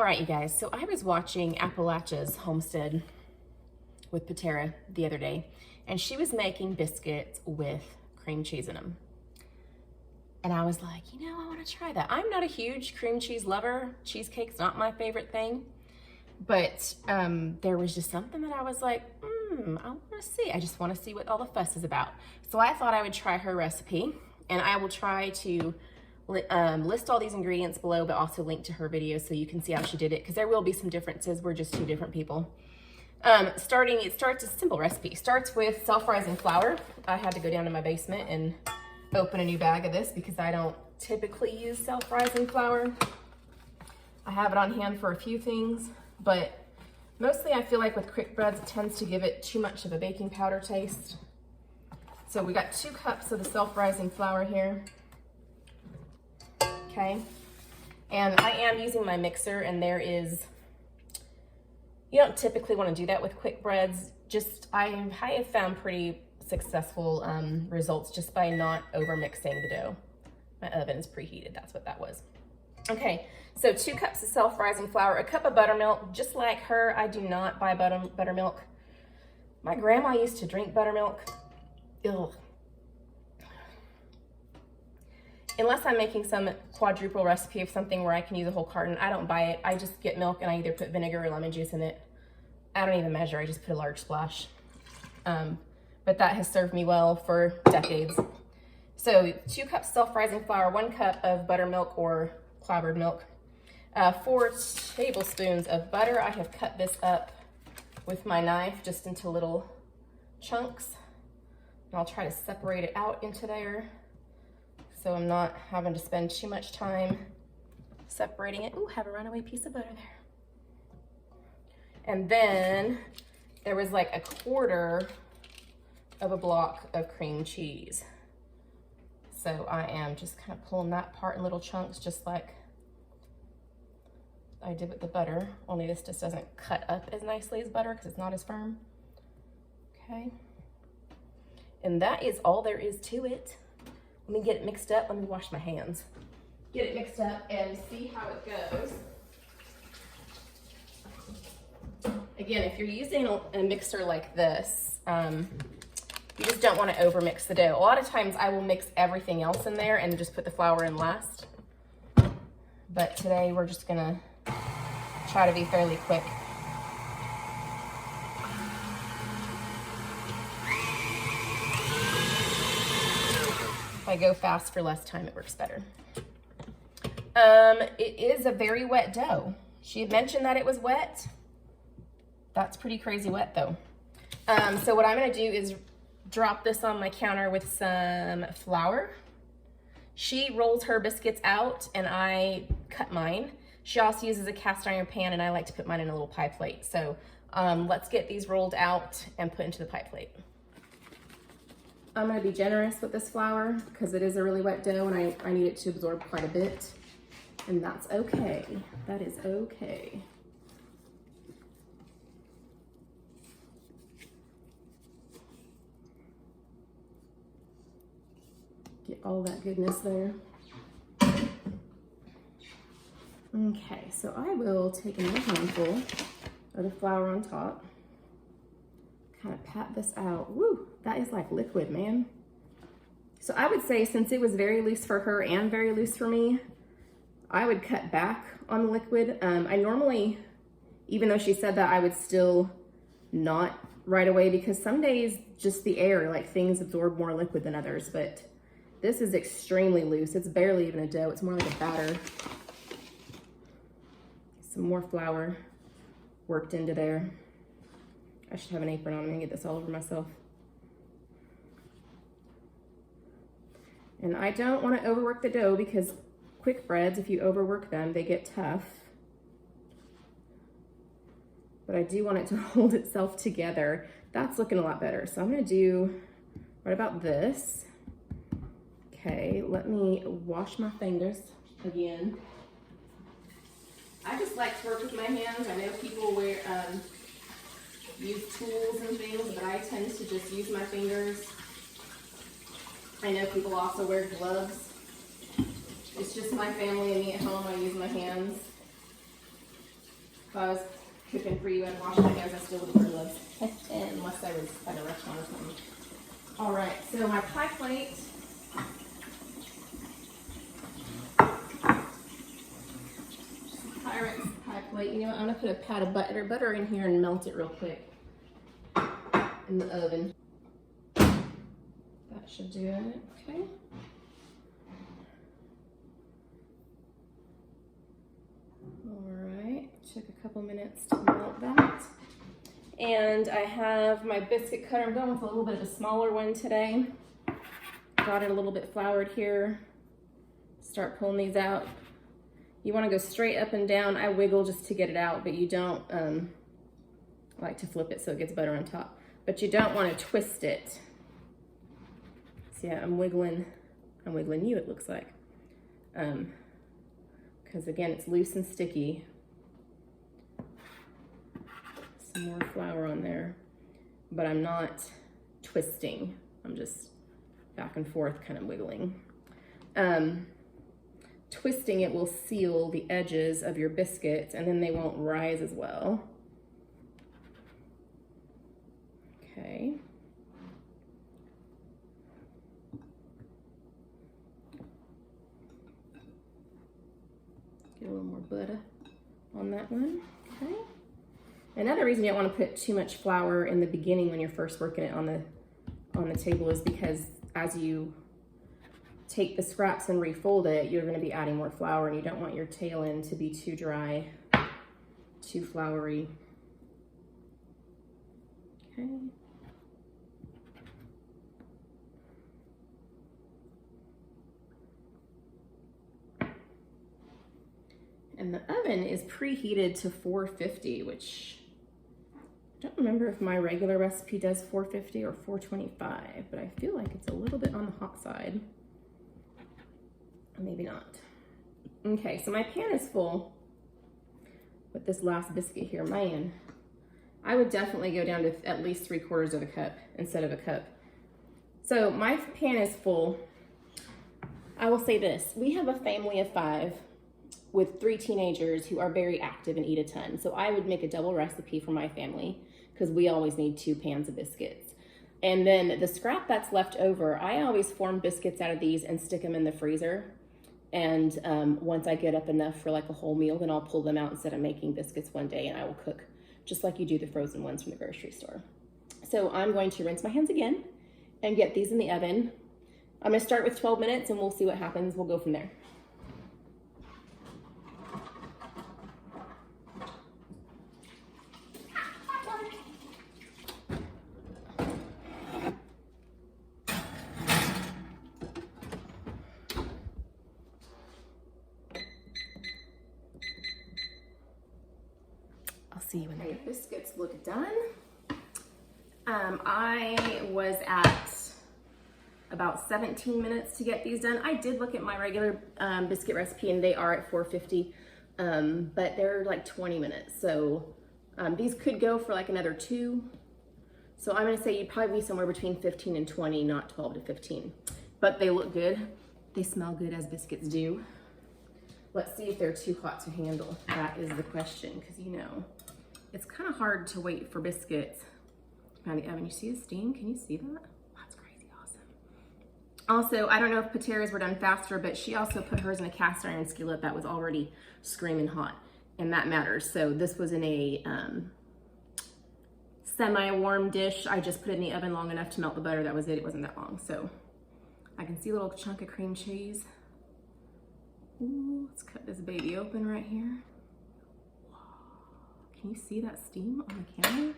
All right, you guys, so I was watching Appalchia's Homestead with Ptara the other day, and she was making biscuits with cream cheese in them. And I was like, you know, I want to try that. I'm not a huge cream cheese lover. Cheesecake's not my favorite thing. But there was just something that I was like, I want to see. I just want to see what all the fuss is about. So I thought I would try her recipe, and I will try to list all these ingredients below, but also link to her video so you can see how she did it, because there will be some differences. We're just two different people. It starts a simple recipe. Starts with self-rising flour. I had to go down to my basement and open a new bag of this because I don't typically use self-rising flour. I have it on hand for a few things, but mostly I feel like with quick breads, it tends to give it too much of a baking powder taste. So we got 2 cups of the self-rising flour here. Okay, and I am using my mixer, and you don't typically want to do that with quick breads. I have found pretty successful results just by not over mixing the dough. My oven is preheated, that's what that was. Okay, so 2 cups of self-rising flour, a cup of buttermilk. Just like her, I do not buy buttermilk. My grandma used to drink buttermilk. Ugh. Unless I'm making some quadruple recipe of something where I can use a whole carton, I don't buy it. I just get milk and I either put vinegar or lemon juice in it. I don't even measure, I just put a large splash. But that has served me well for decades. So 2 cups self-rising flour, 1 cup of buttermilk or clabbered milk, 4 tablespoons of butter. I have cut this up with my knife just into little chunks. And I'll try to separate it out into there, so I'm not having to spend too much time separating it. Ooh, have a runaway piece of butter there. And then there was like 1/4 of a block of cream cheese. So I am just kind of pulling that part in little chunks, just like I did with the butter, only this just doesn't cut up as nicely as butter because it's not as firm. Okay. And that is all there is to it. Let me get it mixed up. Let me wash my hands. Get it mixed up and see how it goes. Again, if you're using a mixer like this, you just don't want to over mix the dough. A lot of times I will mix everything else in there and just put the flour in last. But today we're just gonna try to be fairly quick. If I go fast for less time, it works better. It is a very wet dough. She had mentioned that it was wet. That's pretty crazy wet though. So what I'm gonna do is drop this on my counter with some flour. She rolls her biscuits out and I cut mine. She also uses a cast iron pan, and I like to put mine in a little pie plate. So let's get these rolled out and put into the pie plate. I'm gonna be generous with this flour because it is a really wet dough and I need it to absorb quite a bit. And that's okay. That is okay. Get all that goodness there. Okay, so I will take another handful of the flour on top. Kind of pat this out. Woo, that is like liquid, man. So I would say, since it was very loose for her and very loose for me, I would cut back on the liquid. I normally, even though she said that, I would still not right away, because some days just the air, like things absorb more liquid than others, but this is extremely loose. It's barely even a dough. It's more like a batter. Some more flour worked into there. I should have an apron on. I'm gonna get this all over myself. And I don't want to overwork the dough, because quick breads, if you overwork them, they get tough. But I do want it to hold itself together. That's looking a lot better. So I'm gonna do right about this. Okay, let me wash my fingers again. I just like to work with my hands. I know people use tools and things, but I tend to just use my fingers. I know people also wear gloves. It's just my family and me at home. I use my hands. If I was cooking for you, I'd wash my hands. I still would wear gloves, unless I was at a restaurant or something. All right, so my pie plate. Pie plate. You know what? I'm gonna put a pat of butter in here and melt it real quick in the oven. That should do it. Okay. Took a couple minutes to melt that. And I have my biscuit cutter. I'm going with a little bit of a smaller one today. Got it a little bit floured here. Start pulling these out. You want to go straight up and down. I wiggle just to get it out, but you don't, I like to flip it so it gets butter on top. But you don't want to twist it. So yeah, I'm wiggling you, it looks like. Because again, it's loose and sticky. Some more flour on there, but I'm not twisting. I'm just back and forth kind of wiggling. Twisting it will seal the edges of your biscuits and then they won't rise as well. Okay. Get a little more butter on that one. Okay. Another reason you don't want to put too much flour in the beginning when you're first working it on the table is because as you take the scraps and refold it, you're going to be adding more flour and you don't want your tail end to be too dry, too floury. Okay. And the oven is preheated to 450, which I don't remember if my regular recipe does 450 or 425, but I feel like it's a little bit on the hot side. Or maybe not. Okay, so my pan is full with this last biscuit here. Man, I would definitely go down to at least 3/4 of a cup instead of a cup. So my pan is full. I will say this, we have a family of 5 with 3 teenagers who are very active and eat a ton. So I would make a double recipe for my family because we always need 2 pans of biscuits. And then the scrap that's left over, I always form biscuits out of these and stick them in the freezer. And once I get up enough for like a whole meal, then I'll pull them out instead of making biscuits one day and I will cook just like you do the frozen ones from the grocery store. So I'm going to rinse my hands again and get these in the oven. I'm gonna start with 12 minutes and we'll see what happens. We'll go from there. See you when the biscuits look done. I was at about 17 minutes to get these done. I did look at my regular biscuit recipe and they are at 450, but they're like 20 minutes. So these could go for like another 2. So I'm gonna say you'd probably be somewhere between 15 and 20, not 12 to 15. But they look good. They smell good as biscuits do. Let's see if they're too hot to handle. That is the question, because you know, it's kind of hard to wait for biscuits around the oven. You see the steam? Can you see that? That's crazy awesome. Also, I don't know if Ptaras were done faster, but she also put hers in a cast iron skillet that was already screaming hot, and that matters. So this was in a semi-warm dish. I just put it in the oven long enough to melt the butter. That was it. It wasn't that long. So I can see a little chunk of cream cheese. Ooh, let's cut this baby open right here. Can you see that steam on the camera?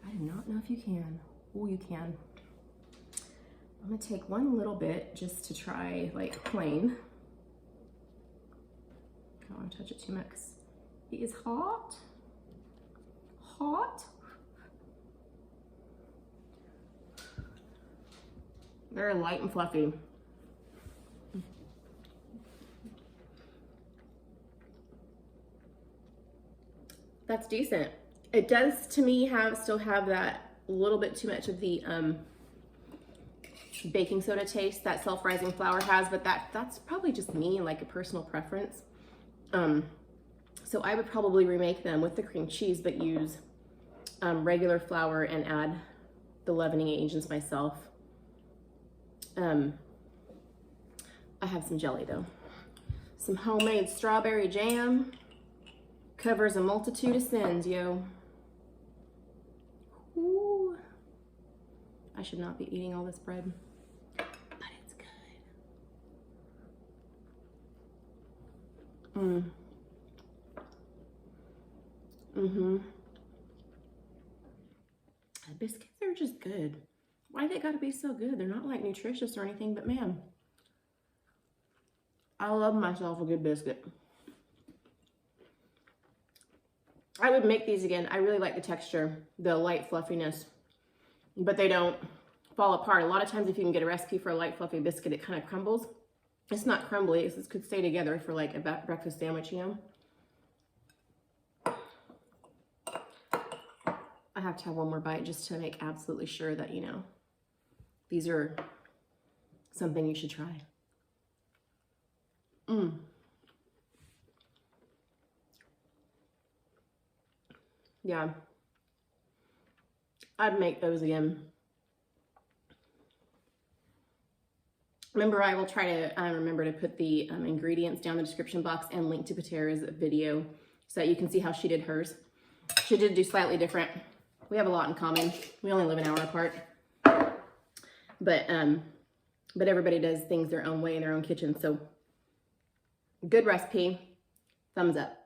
I do not know if you can. Oh, you can. I'm gonna take one little bit just to try like plain. I don't want to touch it too much. It is hot. Hot. Very light and fluffy. That's decent. It does, to me, still have that little bit too much of the baking soda taste that self-rising flour has, but that's probably just me and like a personal preference. So I would probably remake them with the cream cheese, but use regular flour and add the leavening agents myself. I have some jelly though. Some homemade strawberry jam covers a multitude of sins, yo. Ooh. I should not be eating all this bread, but it's good. Biscuits are just good. Why they gotta be so good? They're not like nutritious or anything, but man, I love myself a good biscuit. I would make these again. I really like the texture, the light fluffiness, but they don't fall apart. A lot of times if you can get a recipe for a light fluffy biscuit, it kind of crumbles. It's not crumbly, it could stay together for like a breakfast sandwich, you know? I have to have one more bite just to make absolutely sure that, you know, these are something you should try. Yeah, I'd make those again. Remember, I will try to remember to put the ingredients down in the description box and link to Patara's video so that you can see how she did hers. She did do slightly different. We have a lot in common. We only live an hour apart. But everybody does things their own way in their own kitchen. So good recipe, thumbs up.